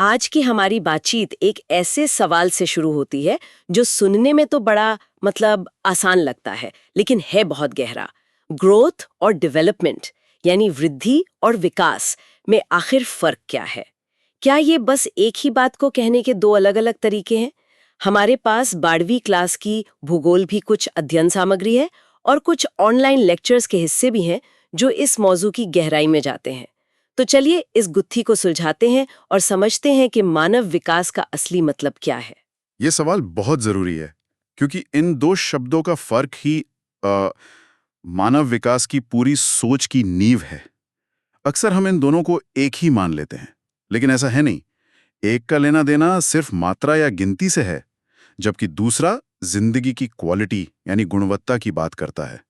आज की हमारी बातचीत एक ऐसे सवाल से शुरू होती है जो सुनने में तो बड़ा आसान लगता है, लेकिन है बहुत गहरा। ग्रोथ और डेवलपमेंट यानी वृद्धि और विकास में आखिर फर्क क्या है? क्या ये बस एक ही बात को कहने के दो अलग-अलग तरीके हैं? हमारे पास 12वीं क्लास की भूगोल भी कुछ अध्ययन सामग्री है और कुछ ऑनलाइन लेक्चर्स के हिस्से भी हैं जो इस मौजू की गहराई में जाते हैं। तो चलिए इस गुत्थी को सुलझाते हैं और समझते हैं कि मानव विकास का असली मतलब क्या है। ये सवाल बहुत जरूरी है क्योंकि इन दो शब्दों का फर्क ही मानव विकास की पूरी सोच की नींव है। अक्सर हम इन दोनों को एक ही मान लेते हैं, लेकिन ऐसा है नहीं। एक का लेना देना सिर्फ मात्रा या गिनती से है, जबकि दूसरा जिंदगी की क्वालिटी यानी गुणवत्ता की बात करता है।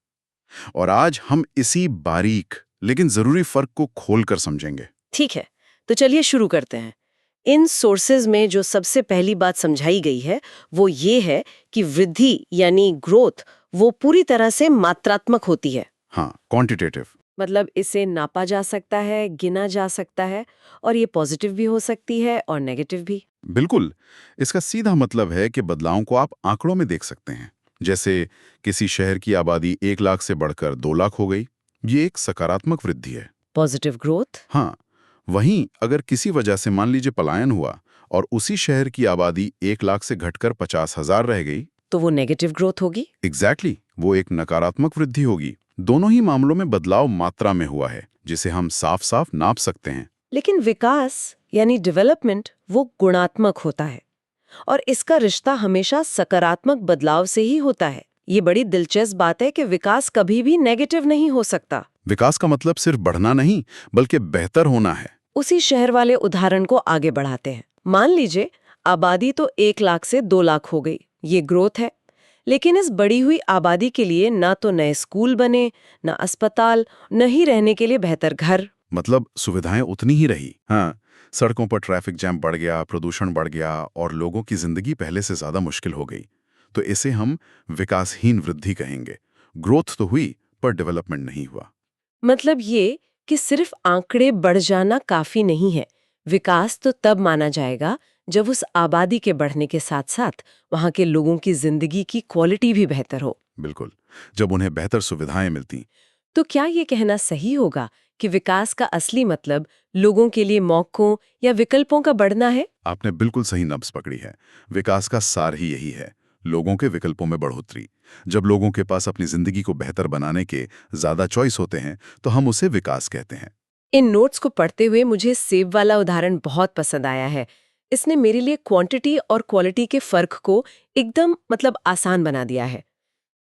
और आज हम इसी बारीक लेकिन जरूरी फर्क को खोलकर समझेंगे। ठीक है, तो चलिए शुरू करते हैं। इन सोर्सेज में जो सबसे पहली बात समझाई गई है वो ये है कि वृद्धि यानी ग्रोथ वो पूरी तरह से मात्रात्मक होती है। हाँ, क्वांटिटेटिव। मतलब इसे नापा जा सकता है, गिना जा सकता है, और ये पॉजिटिव भी हो सकती है और नेगेटिव भी। बिल्कुल। इसका सीधा मतलब है कि बदलावों को आप आंकड़ों में देख सकते हैं। जैसे किसी शहर की आबादी 1 लाख से बढ़कर 2 लाख हो गई, ये एक सकारात्मक वृद्धि है। Positive growth. हाँ, वहीं अगर किसी वजह से मान लीजिए पलायन हुआ और उसी शहर की आबादी 1 लाख से घटकर 50,000 रह गई, तो वो नेगेटिव ग्रोथ होगी। एग्जैक्टली वो एक नकारात्मक वृद्धि होगी। दोनों ही मामलों में बदलाव मात्रा में हुआ है, जिसे हम साफ साफ नाप सकते हैं। लेकिन विकास यानी डेवलपमेंट वो गुणात्मक होता है और इसका रिश्ता हमेशा सकारात्मक बदलाव से ही होता है। ये बड़ी दिलचस्प बात है कि विकास कभी भी नेगेटिव नहीं हो सकता। विकास का मतलब सिर्फ बढ़ना नहीं, बल्कि बेहतर होना है। उसी शहर वाले उदाहरण को आगे बढ़ाते हैं। मान लीजिए आबादी तो 1 लाख से 2 लाख हो गई, ये ग्रोथ है। लेकिन इस बढ़ी हुई आबादी के लिए ना तो नए स्कूल बने, ना अस्पताल, न ही रहने के लिए बेहतर घर। मतलब सुविधाएं उतनी ही रही। हाँ, सड़कों पर ट्रैफिक जैम बढ़ गया, प्रदूषण बढ़ गया और लोगों की जिंदगी पहले से ज्यादा मुश्किल हो गई। तो इसे हम विकासहीन वृद्धि कहेंगे। ग्रोथ तो हुई, पर डेवलपमेंट नहीं हुआ। मतलब ये कि सिर्फ आंकड़े बढ़ जाना काफी नहीं है। विकास तो तब माना जाएगा जब उस आबादी के बढ़ने के साथ साथ वहां के लोगों की जिंदगी की क्वालिटी भी बेहतर हो। बिल्कुल, जब उन्हें बेहतर सुविधाएं मिलती। तो क्या ये कहना सही होगा कि विकास का असली मतलब लोगों के लिए मौकों या विकल्पों का बढ़ना है? आपने बिल्कुल सही नब्ज पकड़ी है। विकास का सार ही यही है, लोगों के विकल्पों में बढ़ोतरी। जब लोगों के पास अपनी जिंदगी को बेहतर बनाने के ज्यादा चॉइस होते हैं, तो हम उसे विकास कहते हैं। इन नोट्स को पढ़ते हुए मुझे सेब वाला उदाहरण बहुत पसंद आया है। इसने मेरे लिए क्वांटिटी और क्वालिटी के फर्क को एकदम आसान बना दिया है।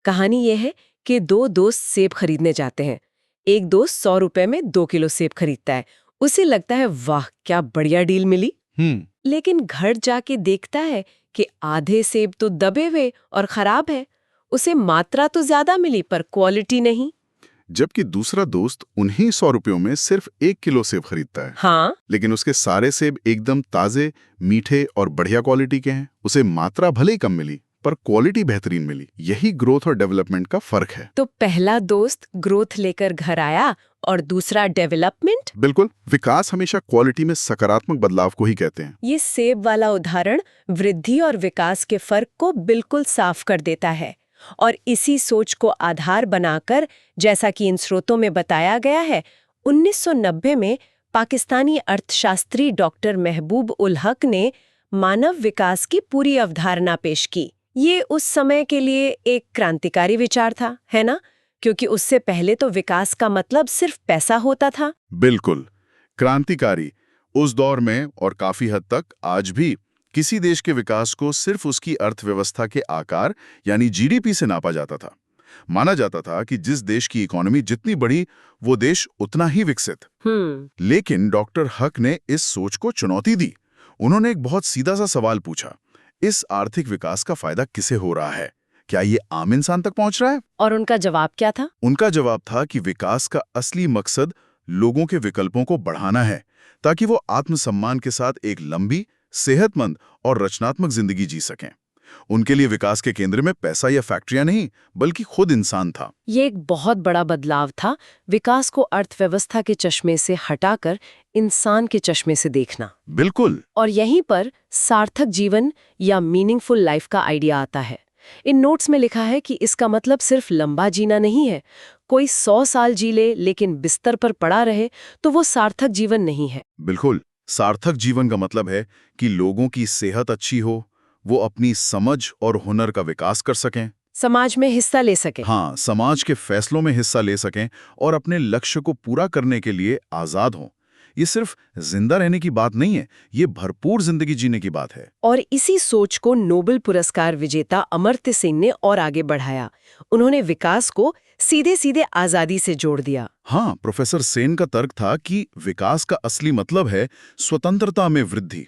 कहानी यह है कि दो दोस्त सेब खरीदने जाते हैं। एक दोस्त 100 रुपए में 2 किलो सेब खरीदता है। उसे लगता है वाह क्या बढ़िया डील मिली। लेकिन घर जाके देखता है कि आधे सेब तो दबे हुए और खराब है। उसे मात्रा तो ज्यादा मिली पर क्वालिटी नहीं। जबकि दूसरा दोस्त उन्हीं 100 रुपयों में सिर्फ 1 किलो सेब खरीदता है। हाँ, लेकिन उसके सारे सेब एकदम ताजे, मीठे और बढ़िया क्वालिटी के हैं। उसे मात्रा भले ही कम मिली, पर क्वालिटी बेहतरीन मिली। यही ग्रोथ और डेवलपमेंट का फर्क है। तो पहला दोस्त ग्रोथ लेकर घर आया और दूसरा डेवलपमेंट। बिल्कुल, विकास हमेशा क्वालिटी में सकारात्मक बदलाव को ही कहते हैं। ये सेब वाला उदाहरण वृद्धि और विकास के फर्क को बिल्कुल साफ कर देता है। और इसी सोच को आधार बनाकर, जैसा कि इन स्रोतों में बताया गया है, 1990 में पाकिस्तानी अर्थशास्त्री डॉक्टर महबूब उल हक ने मानव विकास की पूरी अवधारणा पेश की। ये उस समय के लिए एक क्रांतिकारी विचार था, है ना? क्योंकि उससे पहले तो विकास का मतलब सिर्फ पैसा होता था। बिल्कुल, क्रांतिकारी। उस दौर में और काफी हद तक आज भी किसी देश के विकास को सिर्फ उसकी अर्थव्यवस्था के आकार यानी जीडीपी से नापा जाता था। माना जाता था कि जिस देश की इकोनॉमी जितनी बड़ी, वो देश उतना ही विकसित। लेकिन डॉक्टर हक ने इस सोच को चुनौती दी। उन्होंने एक बहुत सीधा सा सवाल पूछा, इस आर्थिक विकास का फायदा किसे हो रहा है? क्या ये आम इंसान तक पहुंच रहा है? और उनका जवाब क्या था? उनका जवाब था कि विकास का असली मकसद लोगों के विकल्पों को बढ़ाना है, ताकि वो आत्मसम्मान के साथ एक लंबी, सेहतमंद और रचनात्मक जिंदगी जी सकें। उनके लिए विकास के केंद्र में पैसा या फैक्ट्रियां नहीं, बल्कि खुद इंसान था। ये एक बहुत बड़ा बदलाव था, विकास को अर्थव्यवस्था के चश्मे से हटाकर इंसान के चश्मे से देखना। बिल्कुल। और यहीं पर सार्थक जीवन या मीनिंगफुल लाइफ का आइडिया आता है। इन नोट्स में लिखा है कि इसका मतलब सिर्फ लंबा जीना नहीं है। कोई 100 साल जी ले लेकिन बिस्तर पर पड़ा रहे तो वो सार्थक जीवन नहीं है। बिल्कुल। सार्थक जीवन का मतलब है कि लोगों की सेहत अच्छी हो, वो अपनी समझ और हुनर का विकास कर सकें, समाज में हिस्सा ले सके। हाँ, समाज के फैसलों में हिस्सा ले सकें और अपने लक्ष्य को पूरा करने के लिए आजाद हों। ये सिर्फ जिंदा रहने की बात नहीं है, ये भरपूर जिंदगी जीने की बात है। और इसी सोच को नोबेल पुरस्कार विजेता अमर्त्य सेन ने और आगे बढ़ाया। उन्होंने विकास को सीधे सीधे आजादी से जोड़ दिया। हाँ, प्रोफेसर सेन का तर्क था कि विकास का असली मतलब है स्वतंत्रता में वृद्धि।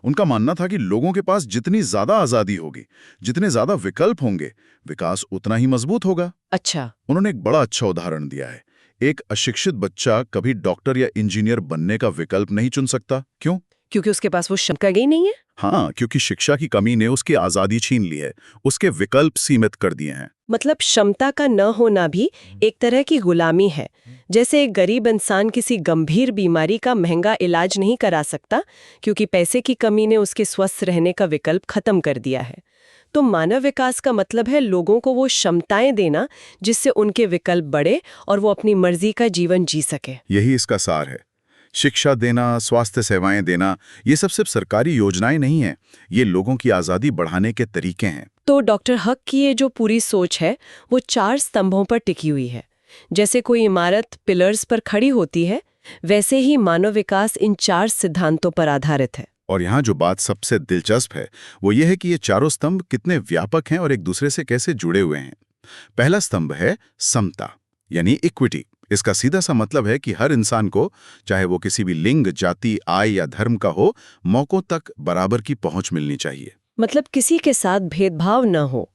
उनका मानना था कि लोगों के पास जितनी ज्यादा आजादी होगी, जितने ज्यादा विकल्प होंगे, विकास उतना ही मजबूत होगा। अच्छा। उन्होंने एक बड़ा अच्छा उदाहरण दिया है। एक अशिक्षित बच्चा कभी डॉक्टर या इंजीनियर बनने का विकल्प नहीं चुन सकता। क्यों? क्योंकि उसके पास वो क्षमता ही नहीं है। हाँ, क्योंकि शिक्षा की कमी ने उसकी आजादी छीन ली है, उसके विकल्प सीमित कर दिए हैं। मतलब क्षमता का न होना भी एक तरह की गुलामी है। जैसे एक गरीब इंसान किसी गंभीर बीमारी का महंगा इलाज नहीं करा सकता क्योंकि पैसे की कमी ने उसके स्वस्थ रहने का विकल्प खत्म कर दिया है। तो मानव विकास का मतलब है लोगों को वो क्षमताएं देना जिससे उनके विकल्प बढ़े और वो अपनी मर्जी का जीवन जी सके। यही इसका सार है। शिक्षा देना, स्वास्थ्य सेवाएं देना, ये सब सिर्फ सरकारी योजनाएं नहीं हैं, ये लोगों की आजादी बढ़ाने के तरीके हैं। तो डॉक्टर हक की ये जो पूरी सोच है वो 4 स्तंभों पर टिकी हुई है। जैसे कोई इमारत पिलर्स पर खड़ी होती है, वैसे ही मानव विकास इन 4 सिद्धांतों पर आधारित है। और यहाँ जो बात सबसे दिलचस्प है वो ये है कि ये चारों स्तंभ कितने व्यापक हैं और एक दूसरे से कैसे जुड़े हुए हैं। पहला स्तंभ है समता, यानी इक्विटी। इसका सीधा सा मतलब है कि हर इंसान को, चाहे वो किसी भी लिंग, जाति, आय या धर्म का हो, मौकों तक बराबर की पहुंच मिलनी चाहिए। मतलब किसी के साथ भेदभाव न हो।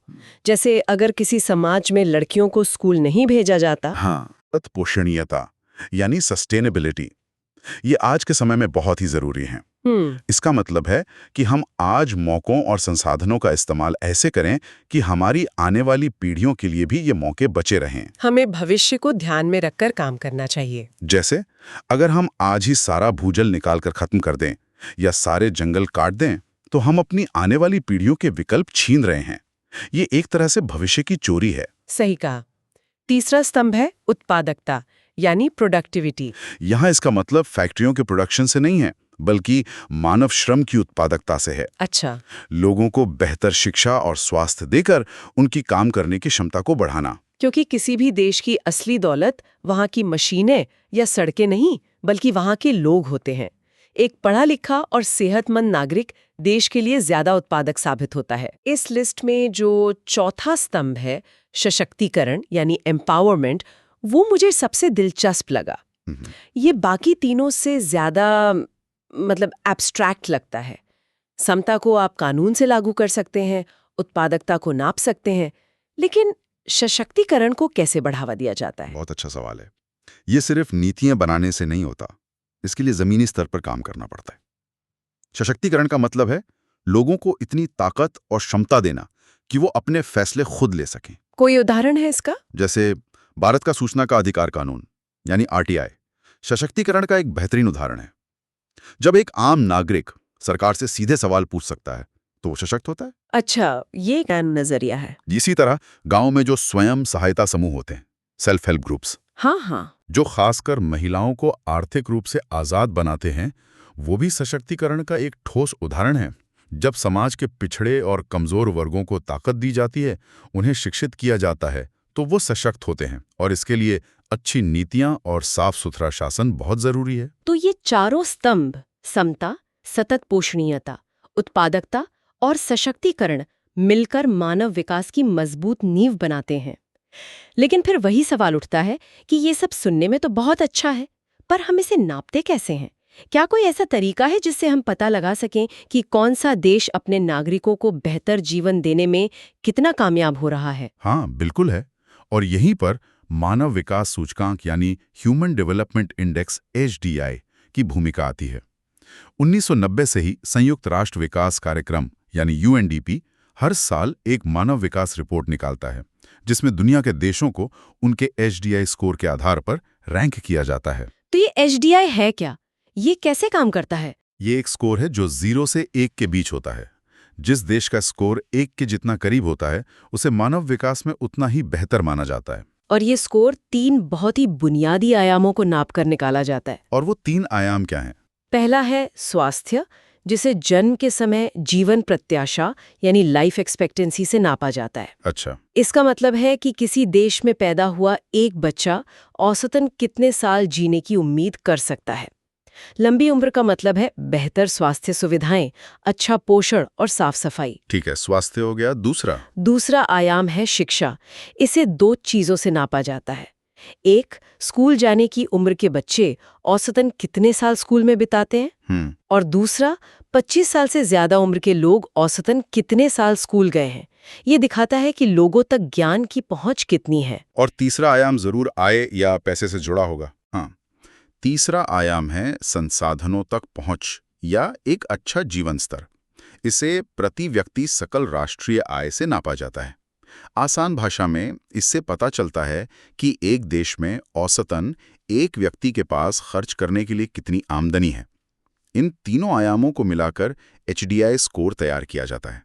जैसे अगर किसी समाज में लड़कियों को स्कूल नहीं भेजा जाता। हाँ, पोषणीयता यानी सस्टेनेबिलिटी, ये आज के समय में बहुत ही जरूरी है। इसका मतलब है कि हम आज मौकों और संसाधनों का इस्तेमाल ऐसे करें कि हमारी आने वाली पीढ़ियों के लिए भी ये मौके बचे रहें। हमें भविष्य को ध्यान में रखकर काम करना चाहिए। जैसे अगर हम आज ही सारा भूजल निकालकर खत्म कर दें या सारे जंगल काट दें, तो हम अपनी आने वाली पीढ़ियों के विकल्प छीन रहे हैं। ये एक तरह से भविष्य की चोरी है। सही कहा। तीसरा स्तंभ है उत्पादकता, यानी प्रोडक्टिविटी। यहाँ इसका मतलब फैक्ट्रियों के प्रोडक्शन से नहीं है, बल्कि मानव श्रम की उत्पादकता से है। अच्छा। लोगों को बेहतर शिक्षा और स्वास्थ्य देकर उनकी काम करने की क्षमता को बढ़ाना। क्योंकि किसी भी देश की असली दौलत वहाँ की मशीनें या सड़कें नहीं, बल्कि वहाँ के लोग होते हैं। एक पढ़ा लिखा और सेहतमंद नागरिक देश के लिए ज्यादा उत्पादक साबित होता है। इस लिस्ट में जो चौथा स्तंभ है, सशक्तिकरण यानी एम्पावरमेंट, वो मुझे सबसे दिलचस्प लगा। ये बाकी तीनों से ज्यादा मतलब एब्स्ट्रैक्ट लगता है। समता को आप कानून से लागू कर सकते हैं, उत्पादकता को नाप सकते हैं, लेकिन सशक्तिकरण को कैसे बढ़ावा दिया जाता है? बहुत अच्छा सवाल है। ये सिर्फ नीतियां बनाने से नहीं होता, इसके लिए जमीनी स्तर पर काम करना पड़ता है। सशक्तिकरण का मतलब है लोगों को इतनी ताकत और क्षमता देना कि वो अपने फैसले खुद ले सकें। कोई उदाहरण है इसका? जैसे भारत का सूचना का अधिकार कानून यानी आरटीआई सशक्तिकरण का एक बेहतरीन उदाहरण है। जब एक आम नागरिक सरकार से सीधे सवाल पूछ सकता है तो वो सशक्त होता है। अच्छा, ये क्या नजरिया है? इसी तरह गांव में जो स्वयं सहायता समूह होते हैं, सेल्फ हेल्प ग्रुप्स, हाँ, जो खासकर महिलाओं को आर्थिक रूप से आजाद बनाते हैं, वो भी सशक्तिकरण का एक ठोस उदाहरण है। जब समाज के पिछड़े और कमजोर वर्गों को ताकत दी जाती है, उन्हें शिक्षित किया जाता है, तो वो सशक्त होते हैं और इसके लिए अच्छी नीतियां और साफ सुथरा शासन बहुत जरूरी है। तो ये चारों स्तंभ, समता, सतत पोषणीयता, उत्पादकता और सशक्तिकरण, मिलकर मानव विकास की मजबूत नींव बनाते हैं। लेकिन फिर वही सवाल उठता है कि ये सब सुनने में तो बहुत अच्छा है, पर हम इसे नापते कैसे हैं? क्या कोई ऐसा तरीका है जिससे हम पता लगा सकें कि कौन सा देश अपने नागरिकों को बेहतर जीवन देने में कितना कामयाब हो रहा है? हाँ, बिल्कुल है। और यहीं पर मानव विकास सूचकांक यानी ह्यूमन डेवलपमेंट इंडेक्स HDI की भूमिका आती है। 1990 से ही संयुक्त राष्ट्र विकास कार्यक्रम यानी UNDP हर साल एक मानव विकास रिपोर्ट निकालता है जिसमें दुनिया के देशों को उनके एचडीआई स्कोर के आधार पर रैंक किया जाता है। तो ये एचडीआई है क्या? ये कैसे काम करता है? ये एक स्कोर है जो 0 से 1 के बीच होता है। जिस देश का स्कोर 1 के जितना करीब होता है उसे मानव विकास में उतना ही बेहतर माना जाता है। और ये स्कोर 3 बहुत ही बुनियादी आयामों को नाप कर निकाला जाता है। और वो 3 आयाम क्या हैं? पहला है स्वास्थ्य, जिसे जन्म के समय जीवन प्रत्याशा यानी लाइफ एक्सपेक्टेंसी से नापा जाता है। अच्छा। इसका मतलब है कि किसी देश में पैदा हुआ एक बच्चा औसतन कितने साल जीने की उम्मीद कर सकता है। लंबी उम्र का मतलब है बेहतर स्वास्थ्य सुविधाएं, अच्छा पोषण और साफ सफाई। ठीक है, स्वास्थ्य हो गया। दूसरा आयाम है शिक्षा। इसे 2 चीजों से नापा जाता है। एक, स्कूल जाने की उम्र के बच्चे औसतन कितने साल स्कूल में बिताते हैं, और दूसरा 25 साल से ज्यादा उम्र के लोग औसतन कितने साल स्कूल गए हैं। ये दिखाता है कि लोगों तक ज्ञान की पहुंच कितनी है। और तीसरा आयाम जरूर आय या पैसे से जुड़ा होगा। हाँ, तीसरा आयाम है संसाधनों तक पहुंच या एक अच्छा जीवन स्तर। इसे प्रति व्यक्ति सकल राष्ट्रीय आय से नापा जाता है। आसान भाषा में इससे पता चलता है कि एक देश में औसतन एक व्यक्ति के पास खर्च करने के लिए कितनी आमदनी है। इन तीनों आयामों को मिलाकर एचडीआई स्कोर तैयार किया जाता है।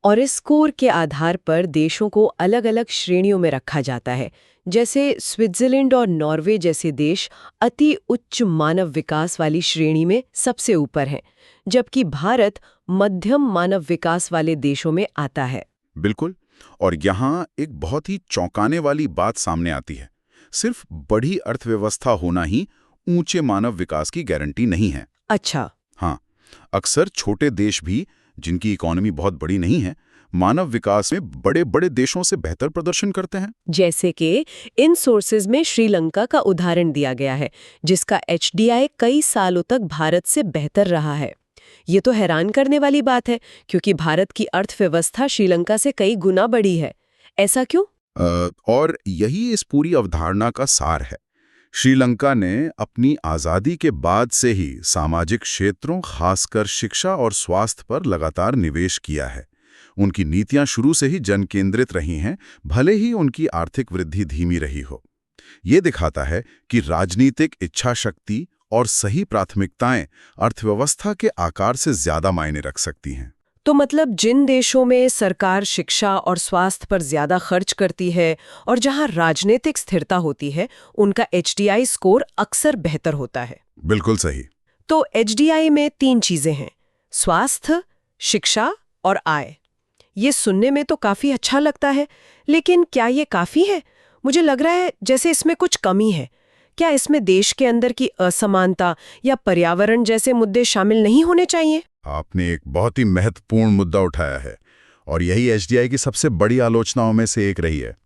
और इस स्कोर के आधार पर देशों को अलग अलग श्रेणियों में रखा जाता है। जैसे स्विट्जरलैंड और नॉर्वे जैसे देश अति उच्च मानव विकास वाली श्रेणी में सबसे ऊपर हैं, जबकि भारत मध्यम मानव विकास वाले देशों में आता है। बिल्कुल। और यहाँ एक बहुत ही चौंकाने वाली बात सामने आती है। सिर्फ बढ़ी अर्थव्यवस्था होना ही ऊंचे मानव विकास की गारंटी नहीं है। अच्छा। हाँ, अक्सर छोटे देश भी, जिनकी इकोनॉमी बहुत बड़ी नहीं है, मानव विकास में बड़े बड़े देशों से बेहतर प्रदर्शन करते हैं। जैसे कि इन सोर्सेज में श्रीलंका का उदाहरण दिया गया है, जिसका एचडीआई कई सालों तक भारत से बेहतर रहा है। ये तो हैरान करने वाली बात है, क्योंकि भारत की अर्थव्यवस्था श्रीलंका से कई गुना बड़ी है। ऐसा क्यों? और यही इस पूरी अवधारणा का सार है। श्रीलंका ने अपनी आज़ादी के बाद से ही सामाजिक क्षेत्रों, खासकर शिक्षा और स्वास्थ्य पर लगातार निवेश किया है। उनकी नीतियां शुरू से ही जन केंद्रित रही हैं, भले ही उनकी आर्थिक वृद्धि धीमी रही हो। ये दिखाता है कि राजनीतिक इच्छा शक्ति और सही प्राथमिकताएं अर्थव्यवस्था के आकार से ज्यादा मायने रख सकती हैं। तो मतलब जिन देशों में सरकार शिक्षा और स्वास्थ्य पर ज्यादा खर्च करती है और जहां राजनीतिक स्थिरता होती है, उनका एचडीआई स्कोर अक्सर बेहतर होता है। बिल्कुल सही। तो एचडीआई में 3 चीजें हैं: स्वास्थ्य, शिक्षा और आय। ये सुनने में तो काफी अच्छा लगता है, लेकिन क्या ये काफी है? मुझे लग रहा है जैसे इसमें कुछ कमी है। क्या इसमें देश के अंदर की असमानता या पर्यावरण जैसे मुद्दे शामिल नहीं होने चाहिए? आपने एक बहुत ही महत्वपूर्ण मुद्दा उठाया है, और यही एचडीआई की सबसे बड़ी आलोचनाओं में से एक रही है।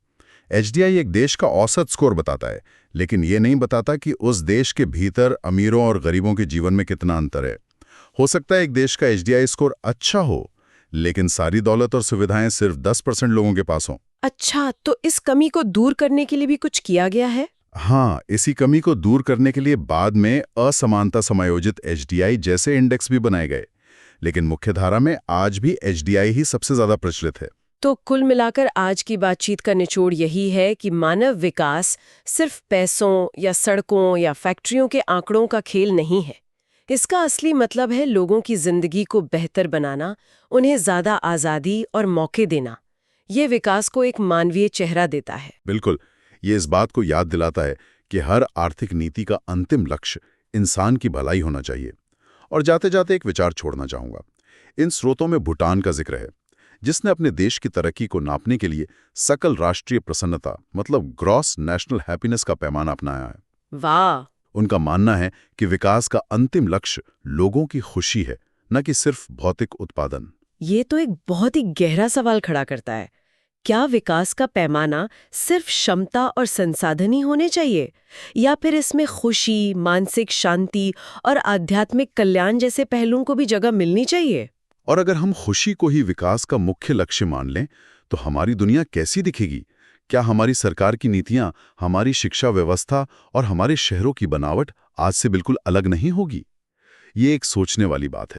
एचडीआई एक देश का औसत स्कोर बताता है, लेकिन ये नहीं बताता कि उस देश के भीतर अमीरों और गरीबों के जीवन में कितना अंतर है। हो सकता है एक देश का एचडीआई स्कोर अच्छा हो, लेकिन सारी दौलत और सुविधाएं सिर्फ 10% लोगों के पास हों। अच्छा, तो इस कमी को दूर करने के लिए भी कुछ किया गया है? हाँ, इसी कमी को दूर करने के लिए बाद में असमानता समायोजित एचडीआई जैसे इंडेक्स भी बनाए गए, लेकिन मुख्यधारा में आज भी एचडीआई ही सबसे ज्यादा प्रचलित है। तो कुल मिलाकर आज की बातचीत का निचोड़ यही है कि मानव विकास सिर्फ पैसों या सड़कों या फैक्ट्रियों के आंकड़ों का खेल नहीं है। इसका असली मतलब है लोगों की जिंदगी को बेहतर बनाना, उन्हें ज्यादा आजादी और मौके देना। ये विकास को एक मानवीय चेहरा देता है। बिल्कुल, ये इस बात को याद दिलाता है कि हर आर्थिक नीति का अंतिम लक्ष्य इंसान की भलाई होना चाहिए। और जाते जाते एक विचार छोड़ना चाहूंगा। इन स्रोतों में भूटान का जिक्र है, जिसने अपने देश की तरक्की को नापने के लिए सकल राष्ट्रीय प्रसन्नता मतलब ग्रॉस नेशनल हैप्पीनेस का पैमाना अपनाया है। वाह! उनका मानना है कि विकास का अंतिम लक्ष्य लोगों की खुशी है, न कि सिर्फ भौतिक उत्पादन। ये तो एक बहुत ही गहरा सवाल खड़ा करता है। क्या विकास का पैमाना सिर्फ क्षमता और संसाधन ही होने चाहिए, या फिर इसमें खुशी, मानसिक शांति और आध्यात्मिक कल्याण जैसे पहलुओं को भी जगह मिलनी चाहिए? और अगर हम खुशी को ही विकास का मुख्य लक्ष्य मान लें, तो हमारी दुनिया कैसी दिखेगी? क्या हमारी सरकार की नीतियां, हमारी शिक्षा व्यवस्था और हमारे शहरों की बनावट आज से बिल्कुल अलग नहीं होगी? ये एक सोचने वाली बात है।